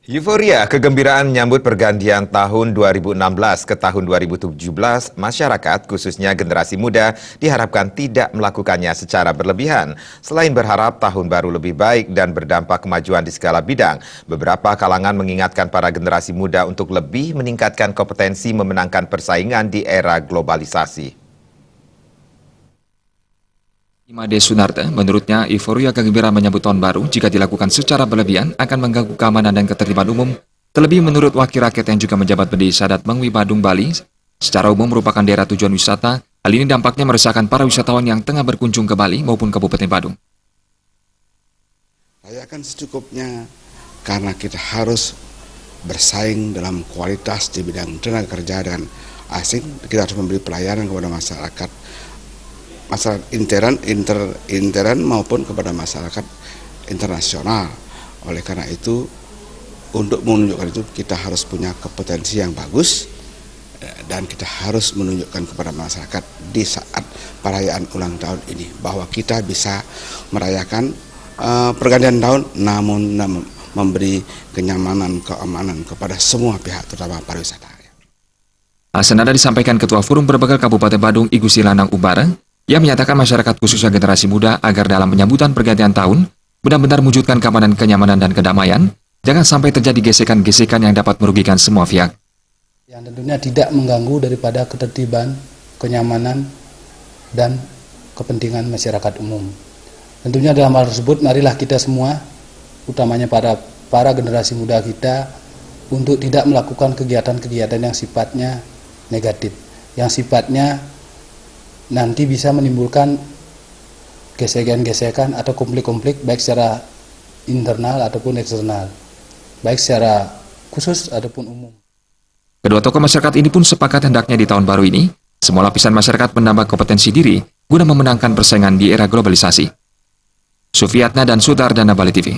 Euforia kegembiraan menyambut pergantian tahun 2016 ke tahun 2017, masyarakat khususnya generasi muda diharapkan tidak melakukannya secara berlebihan. Selain berharap tahun baru lebih baik dan berdampak kemajuan di segala bidang, beberapa kalangan mengingatkan para generasi muda untuk lebih meningkatkan kompetensi memenangkan persaingan di era globalisasi. Imade Sunarta, menurutnya euforia kegembiraan menyambut tahun baru jika dilakukan secara berlebihan akan mengganggu keamanan dan ketertiban umum. Terlebih menurut wakil rakyat yang juga menjabat Pendiri Sadat Mengwi Badung Bali, secara umum merupakan daerah tujuan wisata. Hal ini dampaknya meresahkan para wisatawan yang tengah berkunjung ke Bali maupun Kabupaten Badung. Rayakan secukupnya karena kita harus bersaing dalam kualitas di bidang tenaga kerja dan asing. Kita harus memberi pelayanan kepada masyarakat intern maupun kepada masyarakat internasional. Oleh karena itu, untuk menunjukkan itu kita harus punya kompetensi yang bagus dan kita harus menunjukkan kepada masyarakat di saat perayaan ulang tahun ini bahwa kita bisa merayakan pergantian tahun namun memberi kenyamanan, keamanan kepada semua pihak terutama pariwisata. Senada disampaikan Ketua Forum Berbagai Kabupaten Badung Igusti Lanang Ubara, yang menyatakan masyarakat khususnya generasi muda agar dalam penyambutan pergantian tahun benar-benar mewujudkan keamanan, kenyamanan, dan kedamaian, jangan sampai terjadi gesekan-gesekan yang dapat merugikan semua pihak. Yang tentunya tidak mengganggu daripada ketertiban, kenyamanan, dan kepentingan masyarakat umum. Tentunya dalam hal tersebut, marilah kita semua, utamanya para generasi muda kita, untuk tidak melakukan kegiatan-kegiatan yang sifatnya negatif, yang sifatnya nanti bisa menimbulkan gesekan-gesekan atau konflik-konflik baik secara internal ataupun eksternal, baik secara khusus ataupun umum. Kedua tokoh masyarakat ini pun sepakat hendaknya di tahun baru ini, semua lapisan masyarakat menambah kompetensi diri guna memenangkan persaingan di era globalisasi. Sufiatna dan Sutardana Bali TV.